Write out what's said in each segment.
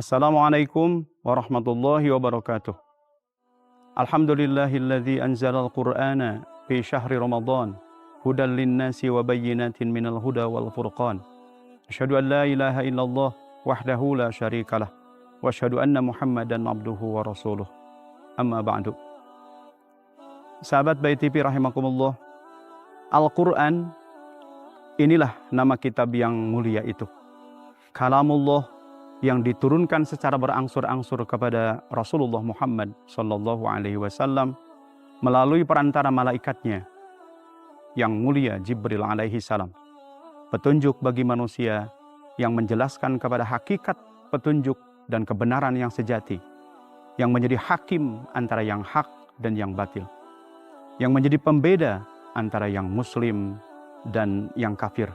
Assalamualaikum warahmatullahi wabarakatuh. Alhamdulillahilladzi anzalal Qur'ana fi syahri Ramadan hudan linnasi wa bayyinatin minal huda wal furqan. Asyhadu an la ilaha illallah wahdahu la syarikalah wa asyhadu anna Muhammadan abduhu wa rasuluh. Amma ba'du. Sahabat Bayi TV rahimakumullah, Al-Qur'an inilah nama kitab yang mulia itu. Kalamullah yang diturunkan secara berangsur-angsur kepada Rasulullah Muhammad Sallallahu Alaihi Wasallam melalui perantara malaikatnya yang mulia Jibril alaihi salam. Petunjuk bagi manusia yang menjelaskan kepada hakikat petunjuk dan kebenaran yang sejati, yang menjadi hakim antara yang hak dan yang batil, yang menjadi pembeda antara yang muslim dan yang kafir,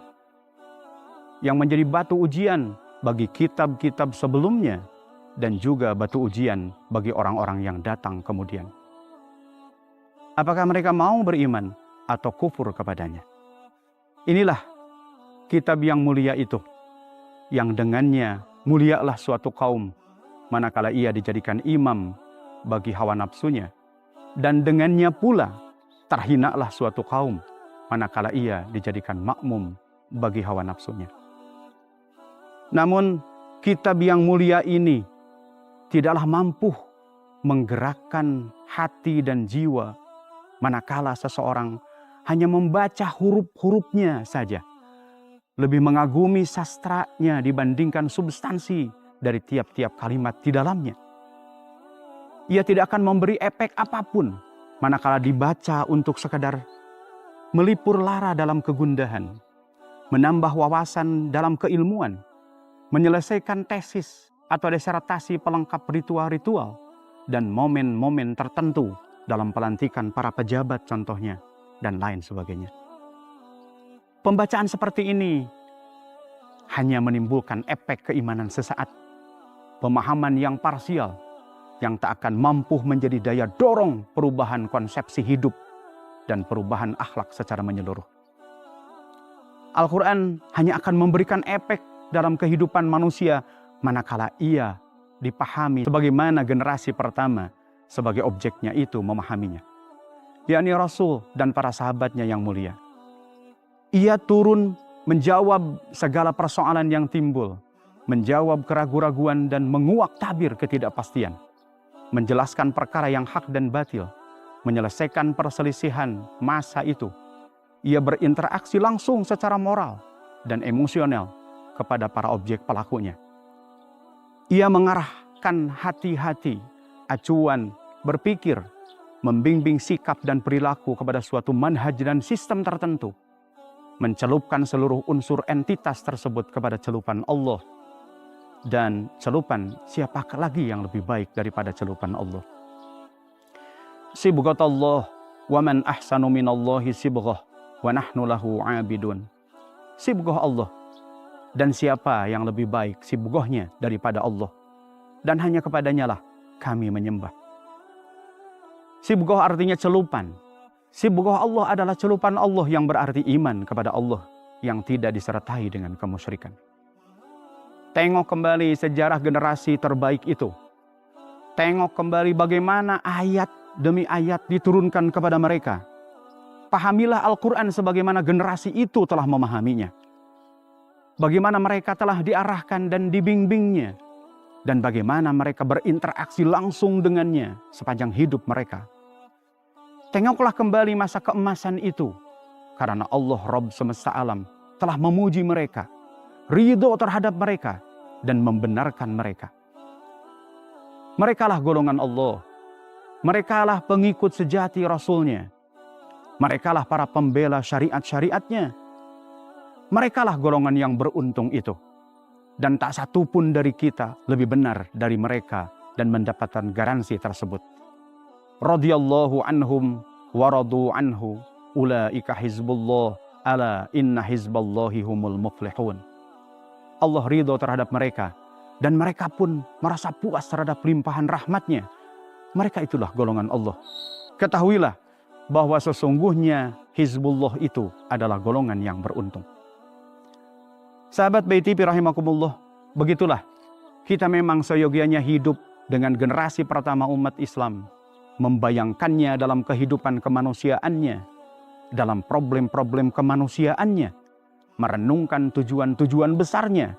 yang menjadi batu ujian bagi kitab-kitab sebelumnya dan juga batu ujian bagi orang-orang yang datang kemudian. Apakah mereka mau beriman atau kufur kepadanya? Inilah kitab yang mulia itu, yang dengannya mulialah suatu kaum manakala ia dijadikan imam bagi hawa nafsunya, dan dengannya pula terhinalah suatu kaum manakala ia dijadikan makmum bagi hawa nafsunya. Namun kitab yang mulia ini tidaklah mampu menggerakkan hati dan jiwa manakala seseorang hanya membaca huruf-hurufnya saja, lebih mengagumi sastranya dibandingkan substansi dari tiap-tiap kalimat di dalamnya. Ia tidak akan memberi efek apapun manakala dibaca untuk sekadar melipur lara dalam kegundahan, menambah wawasan dalam keilmuan, menyelesaikan tesis atau disertasi pelengkap ritual-ritual dan momen-momen tertentu dalam pelantikan para pejabat contohnya, dan lain sebagainya. Pembacaan seperti ini hanya menimbulkan efek keimanan sesaat, pemahaman yang parsial yang tak akan mampu menjadi daya dorong perubahan konsepsi hidup dan perubahan akhlak secara menyeluruh. Al-Quran hanya akan memberikan efek dalam kehidupan manusia manakala ia dipahami sebagaimana generasi pertama sebagai objeknya itu memahaminya, yakni Rasul dan para sahabatnya yang mulia. Ia turun menjawab segala persoalan yang timbul, menjawab keraguan-raguan dan menguak tabir ketidakpastian, menjelaskan perkara yang hak dan batil, menyelesaikan perselisihan masa itu. Ia berinteraksi langsung secara moral dan emosional kepada para objek pelakunya. Ia mengarahkan hati-hati, acuan, berpikir, membimbing sikap dan perilaku kepada suatu manhaj dan sistem tertentu, mencelupkan seluruh unsur entitas tersebut kepada celupan Allah, dan celupan siapakah lagi yang lebih baik daripada celupan Allah. Sibghatullah wa man ahsanu minallahi sibghah wa nahnu lahu abidun. Sibghah Allah, dan siapa yang lebih baik sibghahnya daripada Allah, dan hanya kepadanya lah kami menyembah. Sibghah artinya celupan. Sibghah Allah adalah celupan Allah yang berarti iman kepada Allah yang tidak disertai dengan kemusyrikan. Tengok kembali sejarah generasi terbaik itu. Tengok kembali bagaimana ayat demi ayat diturunkan kepada mereka. Pahamilah Al-Quran sebagaimana generasi itu telah memahaminya. Bagaimana mereka telah diarahkan dan dibimbingnya, dan bagaimana mereka berinteraksi langsung dengannya sepanjang hidup mereka. Tengoklah kembali masa keemasan itu, karena Allah Rabb semesta alam telah memuji mereka, ridho terhadap mereka, dan membenarkan mereka. Merekalah golongan Allah, merekalah pengikut sejati Rasulnya, merekalah para pembela syariat-syariatnya. Merekalah golongan yang beruntung itu. Dan tak satu pun dari kita lebih benar dari mereka dan mendapatkan garansi tersebut. Radhiyallahu anhum wa radu anhu ulaika hizbullah ala inna hizballahi humul muflihun. Allah ridho terhadap mereka dan mereka pun merasa puas terhadap limpahan rahmatnya. Mereka itulah golongan Allah. Ketahuilah bahwa sesungguhnya Hizbullah itu adalah golongan yang beruntung. Sahabat Bayi TV rahimakumullah, begitulah Kita memang seyogianya hidup dengan generasi pertama umat Islam, membayangkannya dalam kehidupan kemanusiaannya, dalam problem-problem kemanusiaannya, merenungkan tujuan-tujuan besarnya,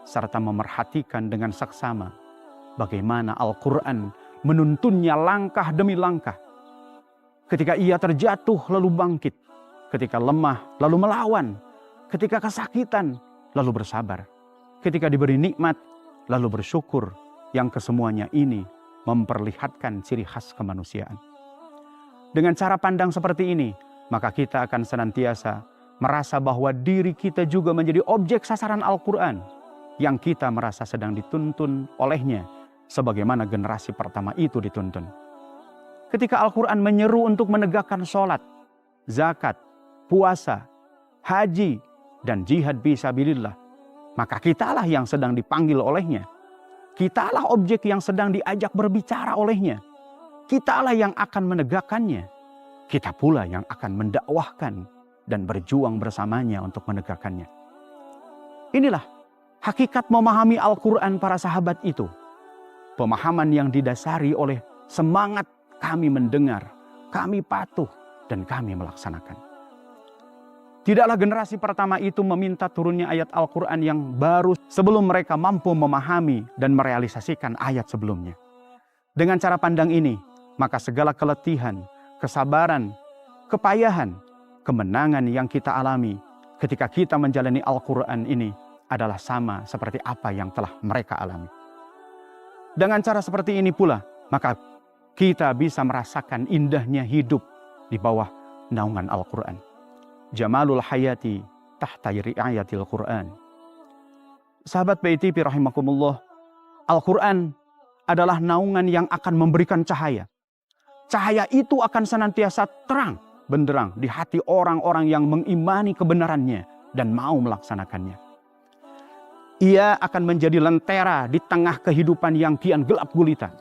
serta memerhatikan dengan saksama bagaimana Al-Quran menuntunnya langkah demi langkah. Ketika ia terjatuh lalu bangkit, ketika lemah lalu melawan, ketika kesakitan lalu bersabar, ketika diberi nikmat lalu bersyukur, yang kesemuanya ini memperlihatkan ciri khas kemanusiaan. Dengan cara pandang seperti ini, maka kita akan senantiasa merasa bahwa diri kita juga menjadi objek sasaran Al-Quran yang kita merasa sedang dituntun olehnya sebagaimana generasi pertama itu dituntun. Ketika Al-Quran menyeru untuk menegakkan sholat, zakat, puasa, haji, dan jihad fisabilillah, maka kitalah yang sedang dipanggil olehnya. Kitalah objek yang sedang diajak berbicara olehnya. Kitalah yang akan menegakkannya. Kita pula yang akan mendakwahkan dan berjuang bersamanya untuk menegakkannya. Inilah hakikat memahami Al-Quran para sahabat itu. Pemahaman yang didasari oleh semangat kami mendengar, kami patuh, dan kami melaksanakan. Tidaklah generasi pertama itu meminta turunnya ayat Al-Quran yang baru sebelum mereka mampu memahami dan merealisasikan ayat sebelumnya. Dengan cara pandang ini, maka segala keletihan, kesabaran, kepayahan, kemenangan yang kita alami ketika kita menjalani Al-Quran ini adalah sama seperti apa yang telah mereka alami. Dengan cara seperti ini pula, maka kita bisa merasakan indahnya hidup di bawah naungan Al-Quran. Jamalul hayati tahta ri'ayatil Quran. Sahabat BITV rahimakumullah, Al-Quran adalah naungan yang akan memberikan cahaya. Cahaya itu akan senantiasa terang benderang di hati orang-orang yang mengimani kebenarannya dan mau melaksanakannya. Ia akan menjadi lentera di tengah kehidupan yang kian gelap gulita.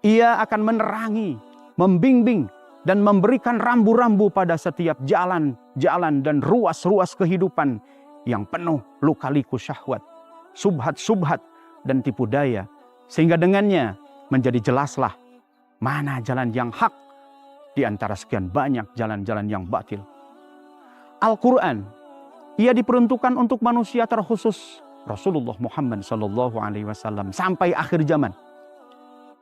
Ia akan menerangi, membimbing, dan memberikan rambu-rambu pada setiap jalan-jalan dan ruas-ruas kehidupan yang penuh luka-liku syahwat, subhat-subhat, dan tipu daya. Sehingga dengannya menjadi jelaslah mana jalan yang hak di antara sekian banyak jalan-jalan yang batil. Al-Quran, ia diperuntukkan untuk manusia terkhusus Rasulullah Muhammad SAW sampai akhir zaman.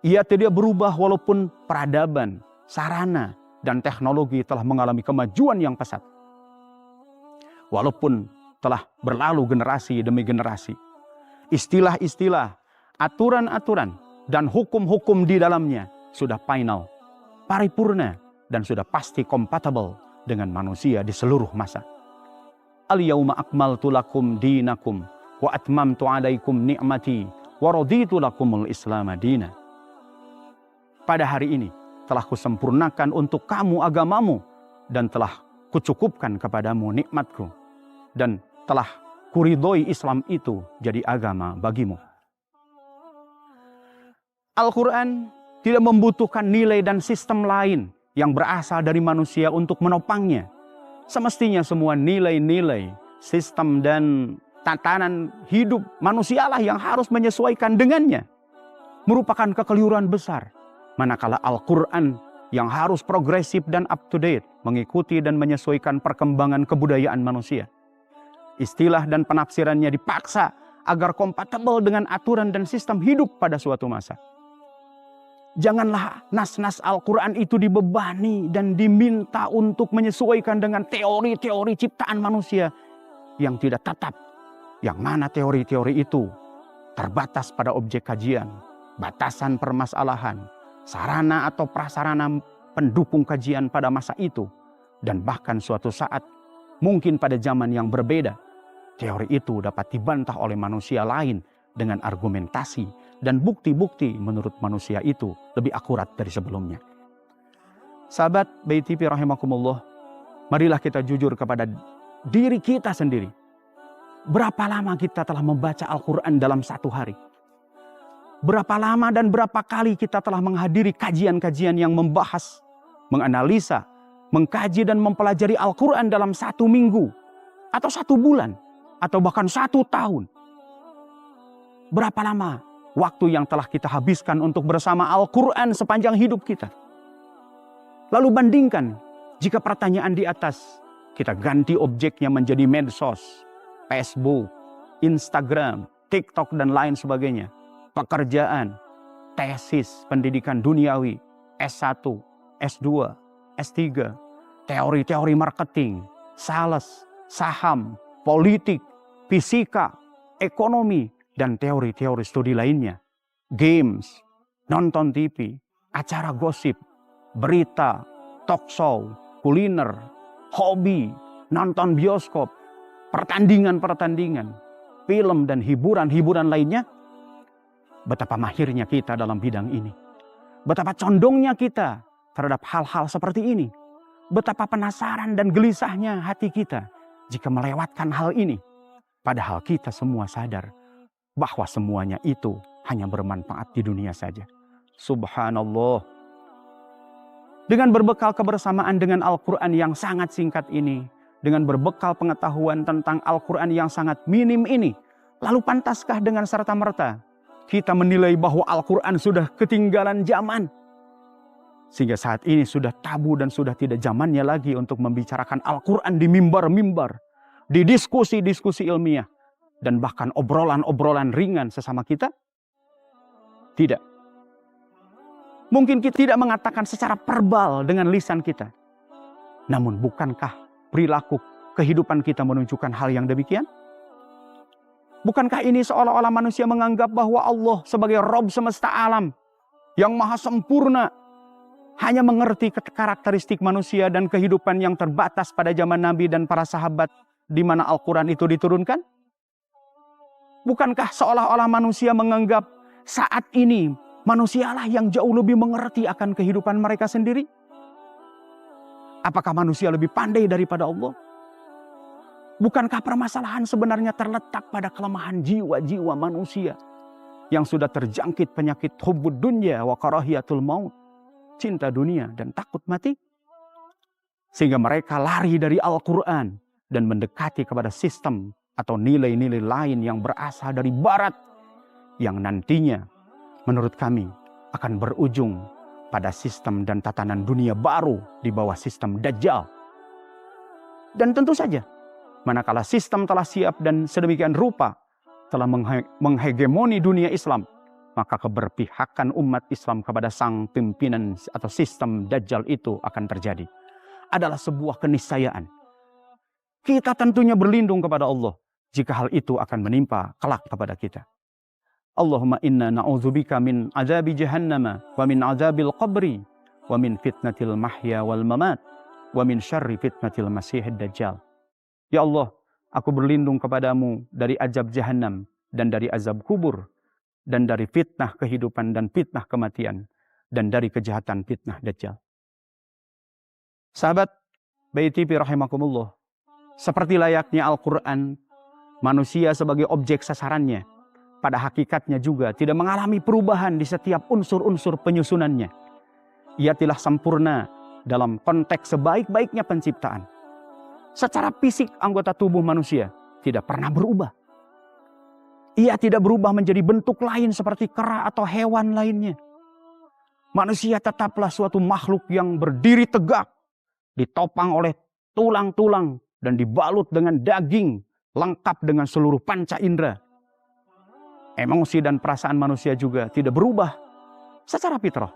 Ia tidak berubah walaupun peradaban, sarana, dan teknologi telah mengalami kemajuan yang pesat. Walaupun telah berlalu generasi demi generasi, istilah-istilah, aturan-aturan, dan hukum-hukum di dalamnya sudah final, paripurna, dan sudah pasti kompatibel dengan manusia di seluruh masa. Al-yawma akmaltu lakum dinakum wa atmamtu alaikum ni'mati wa raditu lakumul islam dina. Pada hari ini telah kusempurnakan untuk kamu agamamu dan telah kucukupkan kepadamu nikmatku dan telah kuridhoi Islam itu jadi agama bagimu. Al-Quran tidak membutuhkan nilai dan sistem lain yang berasal dari manusia untuk menopangnya. Semestinya semua nilai-nilai, sistem dan tatanan hidup manusialah yang harus menyesuaikan dengannya. Merupakan kekeliruan besar. Manakala Al-Quran yang harus progresif dan up to date, mengikuti dan menyesuaikan perkembangan kebudayaan manusia. Istilah dan penafsirannya dipaksa agar kompatibel dengan aturan dan sistem hidup pada suatu masa. Janganlah nas-nas Al-Quran itu dibebani dan diminta untuk menyesuaikan dengan teori-teori ciptaan manusia yang tidak tetap. Yang mana teori-teori itu terbatas pada objek kajian, batasan permasalahan, sarana atau prasarana pendukung kajian pada masa itu. Dan bahkan suatu saat, mungkin pada zaman yang berbeda, teori itu dapat dibantah oleh manusia lain dengan argumentasi dan bukti-bukti menurut manusia itu lebih akurat dari sebelumnya. Sahabat BITV rahimakumullah, marilah kita jujur kepada diri kita sendiri. Berapa lama kita telah membaca Al-Quran dalam satu hari? Berapa lama dan berapa kali kita telah menghadiri kajian-kajian yang membahas, menganalisa, mengkaji dan mempelajari Al-Quran dalam satu minggu, atau satu bulan, atau bahkan satu tahun? Berapa lama waktu yang telah kita habiskan untuk bersama Al-Quran sepanjang hidup kita? Lalu bandingkan, jika pertanyaan di atas, kita ganti objeknya menjadi medsos, Facebook, Instagram, TikTok, dan lain sebagainya. Pekerjaan, tesis, pendidikan duniawi, S1, S2, S3, teori-teori marketing, sales, saham, politik, fisika, ekonomi, dan teori-teori studi lainnya. Games, nonton TV, acara gosip, berita, talk show, kuliner, hobi, nonton bioskop, pertandingan-pertandingan, film dan hiburan-hiburan lainnya. Betapa mahirnya kita dalam bidang ini. Betapa condongnya kita terhadap hal-hal seperti ini. Betapa penasaran dan gelisahnya hati kita jika melewatkan hal ini. Padahal kita semua sadar bahwa semuanya itu hanya bermanfaat di dunia saja. Subhanallah. Dengan berbekal kebersamaan dengan Al-Quran yang sangat singkat ini, dengan berbekal pengetahuan tentang Al-Quran yang sangat minim ini, lalu pantaskah dengan serta-merta kita menilai bahwa Al-Quran sudah ketinggalan zaman? Sehingga saat ini sudah tabu dan sudah tidak zamannya lagi untuk membicarakan Al-Quran di mimbar-mimbar, di diskusi-diskusi ilmiah, dan bahkan obrolan-obrolan ringan sesama kita? Tidak. Mungkin kita tidak mengatakan secara verbal dengan lisan kita. Namun bukankah perilaku kehidupan kita menunjukkan hal yang demikian? Bukankah ini seolah-olah manusia menganggap bahwa Allah sebagai Rabb semesta alam yang maha sempurna hanya mengerti karakteristik manusia dan kehidupan yang terbatas pada zaman Nabi dan para sahabat di mana Al-Quran itu diturunkan? Bukankah seolah-olah manusia menganggap saat ini manusialah yang jauh lebih mengerti akan kehidupan mereka sendiri? Apakah manusia lebih pandai daripada Allah? Bukankah permasalahan sebenarnya terletak pada kelemahan jiwa-jiwa manusia yang sudah terjangkit penyakit hubbud dunya wa karahiyatul maut, cinta dunia dan takut mati? Sehingga mereka lari dari Al-Quran dan mendekati kepada sistem atau nilai-nilai lain yang berasal dari barat, yang nantinya menurut kami akan berujung pada sistem dan tatanan dunia baru di bawah sistem Dajjal. Dan tentu saja, manakala sistem telah siap dan sedemikian rupa telah menghegemoni dunia Islam, maka keberpihakan umat Islam kepada sang pimpinan atau sistem Dajjal itu akan terjadi. Adalah sebuah keniscayaan. Kita tentunya berlindung kepada Allah jika hal itu akan menimpa kelak kepada kita. Allahumma inna na'udzubika min azabi jahannama wa min azabil qabri wa min fitnatil mahya wal mamat wa min syarri fitnatil masihid dajjal. Ya Allah, aku berlindung kepadamu dari azab jahannam dan dari azab kubur dan dari fitnah kehidupan dan fitnah kematian dan dari kejahatan fitnah dajjal. Sahabat BayTV rahimakumullah, seperti layaknya Al-Quran, manusia sebagai objek sasarannya pada hakikatnya juga tidak mengalami perubahan di setiap unsur-unsur penyusunannya. Ia telah sempurna dalam konteks sebaik-baiknya penciptaan. Secara fisik anggota tubuh manusia tidak pernah berubah. Ia tidak berubah menjadi bentuk lain seperti kera atau hewan lainnya. Manusia tetaplah suatu makhluk yang berdiri tegak, ditopang oleh tulang-tulang dan dibalut dengan daging, lengkap dengan seluruh panca indera. Emosi dan perasaan manusia juga tidak berubah. Secara fitrah,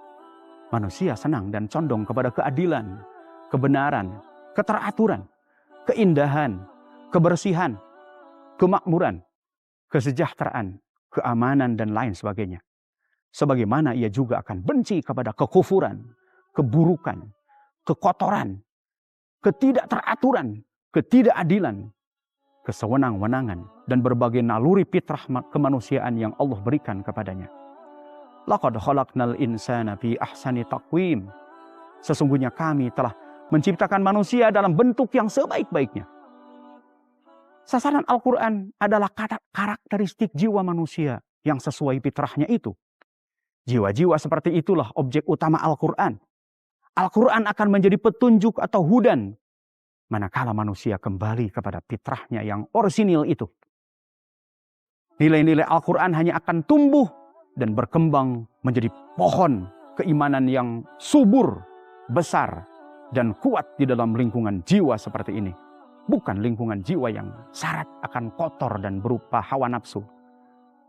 manusia senang dan condong kepada keadilan, kebenaran, keteraturan, keindahan, kebersihan, kemakmuran, kesejahteraan, keamanan, dan lain sebagainya. Sebagaimana ia juga akan benci kepada kekufuran, keburukan, kekotoran, ketidakteraturan, ketidakadilan, kesewenang-wenangan, dan berbagai naluri fitrah kemanusiaan yang Allah berikan kepadanya. Laqad khalaqnal insana fi ahsani taqwim. Sesungguhnya kami telah menciptakan manusia dalam bentuk yang sebaik-baiknya. Sasaran Al-Quran adalah karakteristik jiwa manusia yang sesuai fitrahnya itu. Jiwa-jiwa seperti itulah objek utama Al-Quran. Al-Quran akan menjadi petunjuk atau hudan manakala manusia kembali kepada fitrahnya yang orisinil itu. Nilai-nilai Al-Quran hanya akan tumbuh dan berkembang menjadi pohon keimanan yang subur, besar, dan kuat di dalam lingkungan jiwa seperti ini. Bukan lingkungan jiwa yang syarat akan kotor dan berupa hawa nafsu.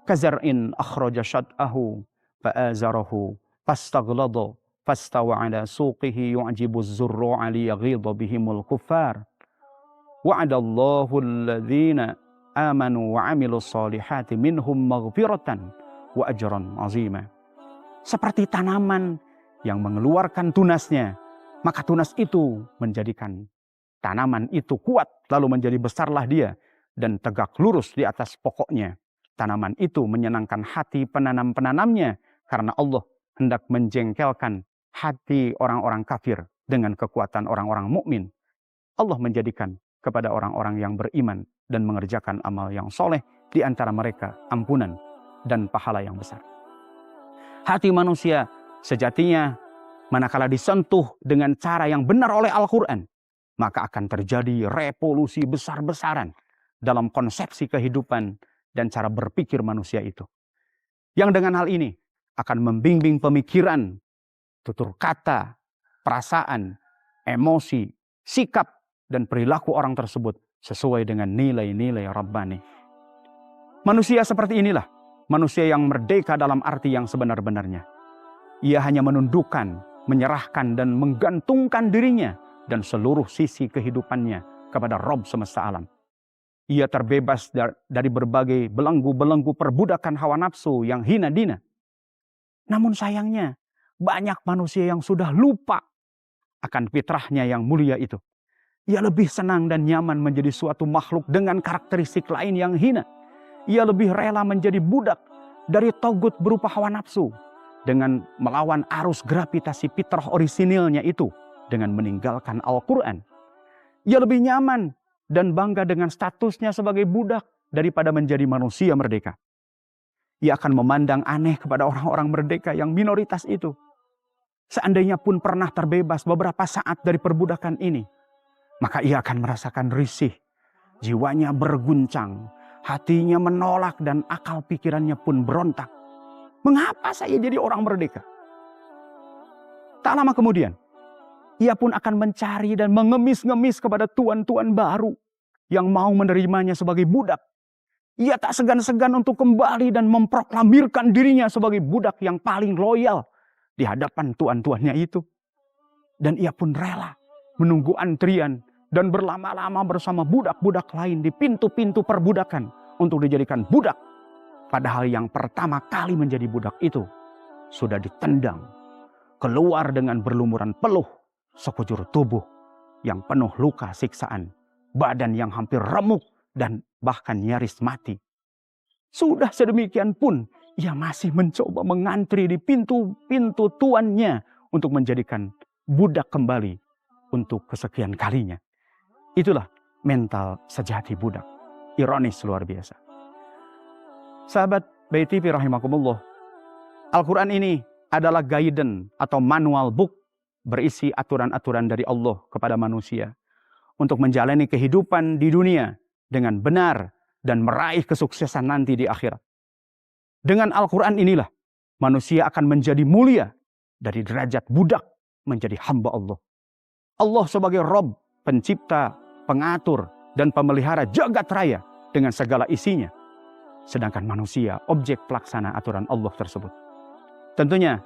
Kazar'in akhraja syad'ahu fa'azarahu fastaghlada fastawa ala suqihi yu'jibu az-zurru'a liyaghidha bihimul kuffar. Wa'adallahu alladhina amanu wa 'amilus solihati minhum maghfiratan wa ajran 'azima. Seperti tanaman yang mengeluarkan tunasnya, maka tunas itu menjadikan tanaman itu kuat, lalu menjadi besarlah dia dan tegak lurus di atas pokoknya. Tanaman itu menyenangkan hati penanam-penanamnya karena Allah hendak menjengkelkan hati orang-orang kafir dengan kekuatan orang-orang mukmin. Allah menjadikan kepada orang-orang yang beriman dan mengerjakan amal yang soleh di antara mereka ampunan dan pahala yang besar. Hati manusia sejatinya manakala disentuh dengan cara yang benar oleh Al-Quran, maka akan terjadi revolusi besar-besaran dalam konsepsi kehidupan dan cara berpikir manusia itu. Yang dengan hal ini akan membimbing pemikiran, tutur kata, perasaan, emosi, sikap, dan perilaku orang tersebut sesuai dengan nilai-nilai Rabbani. Manusia seperti inilah manusia yang merdeka dalam arti yang sebenar-benarnya. Ia hanya menundukkan, menyerahkan, dan menggantungkan dirinya dan seluruh sisi kehidupannya kepada Rabb semesta alam. Ia terbebas dari berbagai belenggu-belenggu perbudakan hawa nafsu yang hina dina. Namun sayangnya, banyak manusia yang sudah lupa akan fitrahnya yang mulia itu. Ia lebih senang dan nyaman menjadi suatu makhluk dengan karakteristik lain yang hina. Ia lebih rela menjadi budak dari togut berupa hawa nafsu dengan melawan arus gravitasi fitrah orisinilnya itu dengan meninggalkan Al-Quran. Ia lebih nyaman dan bangga dengan statusnya sebagai budak daripada menjadi manusia merdeka. Ia akan memandang aneh kepada orang-orang merdeka yang minoritas itu. Seandainya pun pernah terbebas beberapa saat dari perbudakan ini, maka ia akan merasakan risih, jiwanya berguncang, hatinya menolak dan akal pikirannya pun berontak. Mengapa saya jadi orang merdeka? Tak lama kemudian, ia pun akan mencari dan mengemis-ngemis kepada tuan-tuan baru yang mau menerimanya sebagai budak. Ia tak segan-segan untuk kembali dan memproklamirkan dirinya sebagai budak yang paling loyal di hadapan tuan-tuannya itu. Dan ia pun rela menunggu antrian dan berlama-lama bersama budak-budak lain di pintu-pintu perbudakan untuk dijadikan budak. Padahal yang pertama kali menjadi budak itu sudah ditendang, keluar dengan berlumuran peluh sekujur tubuh yang penuh luka siksaan, badan yang hampir remuk dan bahkan nyaris mati. Sudah sedemikian pun ia masih mencoba mengantri di pintu-pintu tuannya untuk menjadikan budak kembali untuk kesekian kalinya. Itulah mental sejati budak. Ironis luar biasa. Sahabat BTV rahimakumullah, Al-Quran ini adalah guidance atau manual book berisi aturan-aturan dari Allah kepada manusia untuk menjalani kehidupan di dunia dengan benar dan meraih kesuksesan nanti di akhirat. Dengan Al-Quran inilah manusia akan menjadi mulia dari derajat budak menjadi hamba Allah. Allah sebagai Rabb, pencipta, pengatur, dan pemelihara jagat raya dengan segala isinya. Sedangkan manusia objek pelaksana aturan Allah tersebut. Tentunya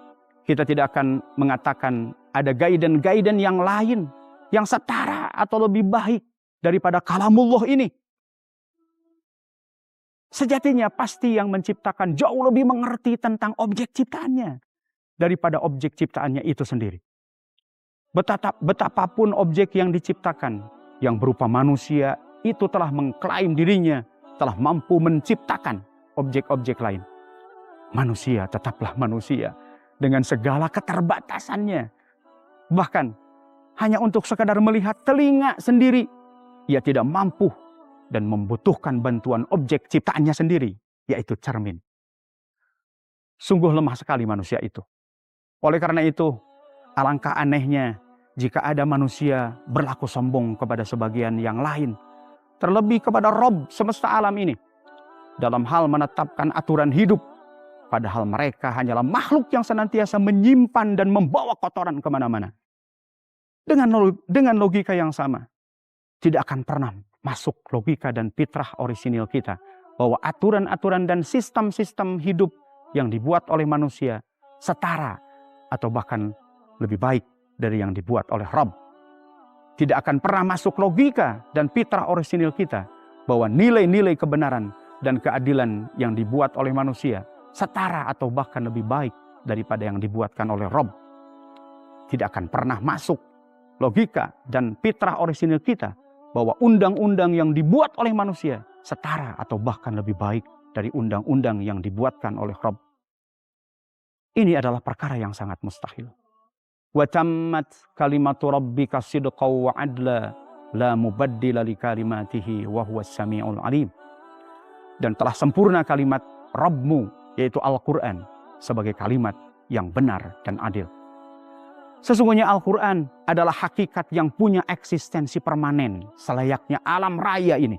kita tidak akan mengatakan ada guidance yang lain yang setara atau lebih baik daripada kalamullah ini. Sejatinya pasti yang menciptakan jauh lebih mengerti tentang objek ciptaannya daripada objek ciptaannya itu sendiri. Betapapun objek yang diciptakan yang berupa manusia itu telah mengklaim dirinya telah mampu menciptakan objek-objek lain. Manusia tetaplah manusia dengan segala keterbatasannya. Bahkan hanya untuk sekadar melihat telinga sendiri, ia tidak mampu dan membutuhkan bantuan objek ciptaannya sendiri, yaitu cermin. Sungguh lemah sekali manusia itu. Oleh karena itu, alangkah anehnya jika ada manusia berlaku sombong kepada sebagian yang lain, terlebih kepada Rabb semesta alam ini. dalam hal menetapkan aturan hidup. Padahal mereka hanyalah makhluk yang senantiasa menyimpan dan membawa kotoran kemana-mana. Dengan logika yang sama, tidak akan pernah masuk logika dan fitrah orisinil kita bahwa aturan-aturan dan sistem-sistem hidup yang dibuat oleh manusia setara atau bahkan lebih baik dari yang dibuat oleh Rabb. Tidak akan pernah masuk logika dan fitrah orisinil kita bahwa nilai-nilai kebenaran dan keadilan yang dibuat oleh manusia setara atau bahkan lebih baik daripada yang dibuatkan oleh Rabb. Tidak akan pernah masuk logika dan fitrah orisinil kita bahwa undang-undang yang dibuat oleh manusia setara atau bahkan lebih baik dari undang-undang yang dibuatkan oleh Rabb. Ini adalah perkara yang sangat mustahil. Wa tammat kalimatu rabbika sidqan wa adla la mubaddila li kalimatihi wa huwas samiul alim. Dan telah sempurna kalimat Rabbmu, yaitu Al-Quran, sebagai kalimat yang benar dan adil. Sesungguhnya Al-Quran adalah hakikat yang punya eksistensi permanen selayaknya alam raya ini.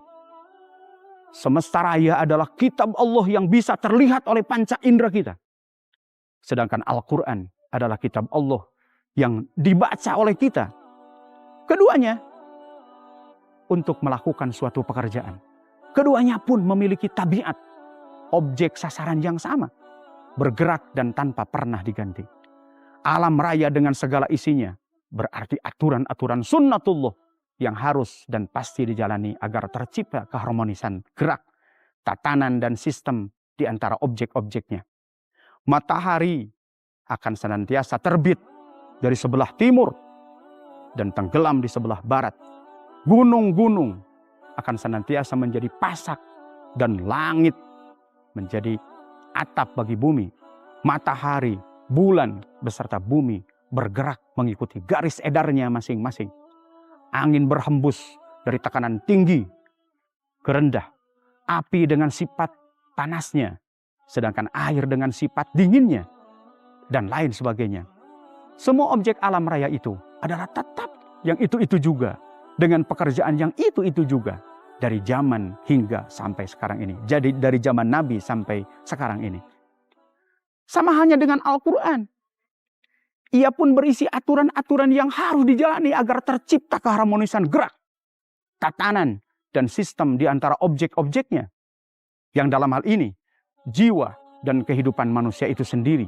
Semesta raya adalah kitab Allah yang bisa terlihat oleh panca indera kita. Sedangkan Al-Quran adalah kitab Allah yang dibaca oleh kita. Keduanya untuk melakukan suatu pekerjaan. Keduanya pun memiliki tabiat, objek sasaran yang sama, bergerak dan tanpa pernah diganti. Alam raya dengan segala isinya berarti aturan-aturan sunnatullah yang harus dan pasti dijalani agar tercipta keharmonisan gerak, tatanan dan sistem di antara objek-objeknya. Matahari akan senantiasa terbit dari sebelah timur dan tenggelam di sebelah barat. Gunung-gunung akan senantiasa menjadi pasak dan langit menjadi atap bagi bumi. Matahari, bulan beserta bumi bergerak mengikuti garis edarnya masing-masing. Angin berhembus dari tekanan tinggi ke rendah. Api dengan sifat panasnya, sedangkan air dengan sifat dinginnya, dan lain sebagainya. Semua objek alam raya itu adalah tetap yang itu-itu juga, dengan pekerjaan yang itu-itu juga, dari zaman hingga sampai sekarang ini. Jadi dari zaman Nabi sampai sekarang ini. Sama halnya dengan Al-Quran. Ia pun berisi aturan-aturan yang harus dijalani agar tercipta keharmonisan gerak, tatanan, dan sistem di antara objek-objeknya. Yang dalam hal ini, jiwa dan kehidupan manusia itu sendiri.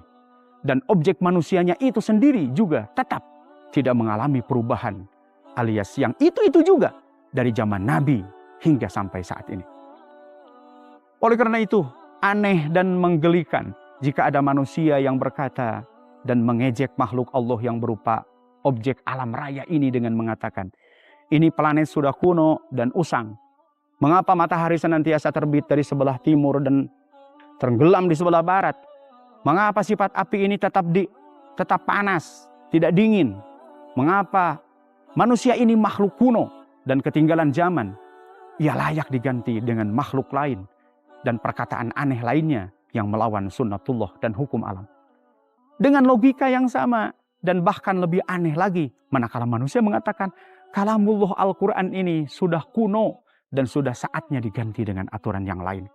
Dan objek manusianya itu sendiri juga tetap tidak mengalami perubahan. Alias yang itu-itu juga dari zaman Nabi hingga sampai saat ini. Oleh karena itu, aneh dan menggelikan jika ada manusia yang berkata dan mengejek makhluk Allah yang berupa objek alam raya ini dengan mengatakan, ini planet sudah kuno dan usang. Mengapa matahari senantiasa terbit dari sebelah timur dan tenggelam di sebelah barat? Mengapa sifat api ini tetap panas, tidak dingin? Mengapa manusia ini makhluk kuno dan ketinggalan zaman? Ia layak diganti dengan makhluk lain dan perkataan aneh lainnya yang melawan sunnatullah dan hukum alam. Dengan logika yang sama dan bahkan lebih aneh lagi, manakala manusia mengatakan kalamullah Al-Quran ini sudah kuno dan sudah saatnya diganti dengan aturan yang lain.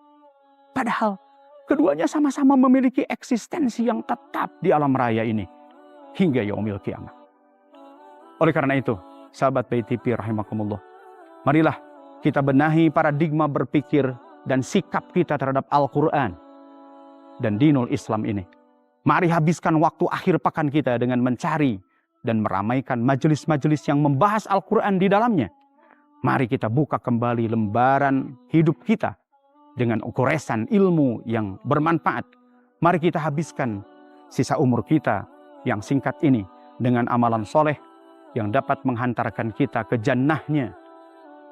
Padahal keduanya sama-sama memiliki eksistensi yang tetap di alam raya ini hingga yaumil kiamah. Oleh karena itu, sahabat BTP rahimakumullah, marilah kita benahi paradigma berpikir dan sikap kita terhadap Al-Quran dan dinul Islam ini. Mari habiskan waktu akhir pekan kita dengan mencari dan meramaikan majelis-majelis yang membahas Al-Quran di dalamnya. Mari kita buka kembali lembaran hidup kita dengan goresan ilmu yang bermanfaat. Mari kita habiskan sisa umur kita yang singkat ini dengan amalan soleh yang dapat menghantarkan kita ke jannahnya.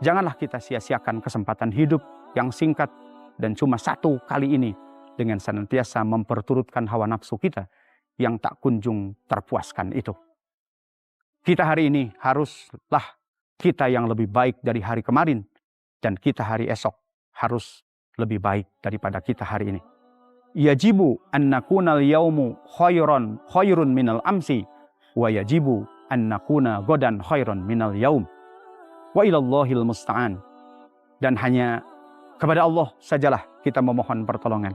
Janganlah kita sia-siakan kesempatan hidup yang singkat dan cuma satu kali ini dengan senantiasa memperturutkan hawa nafsu kita yang tak kunjung terpuaskan itu. Kita hari ini haruslah kita yang lebih baik dari hari kemarin, dan kita hari esok harus lebih baik daripada kita hari ini. Yajibu an nakunal yaumu khairun minal amsi, wa yajibu an nakuna godan khairun minal yaum. Wa ilallahil musta'an. Dan hanya Kepada Allah sajalah kita memohon pertolongan.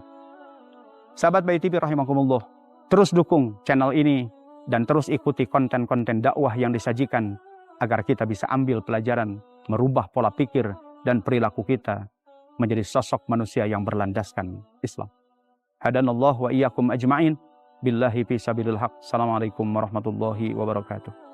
Sahabat Bayi TV rahimakumullah, terus dukung channel ini dan terus ikuti konten-konten dakwah yang disajikan agar kita bisa ambil pelajaran, merubah pola pikir dan perilaku kita menjadi sosok manusia yang berlandaskan Islam. Hadanallahu wa iyyakum ajma'in billahi fi sabilil haq. Assalamualaikum warahmatullahi wabarakatuh.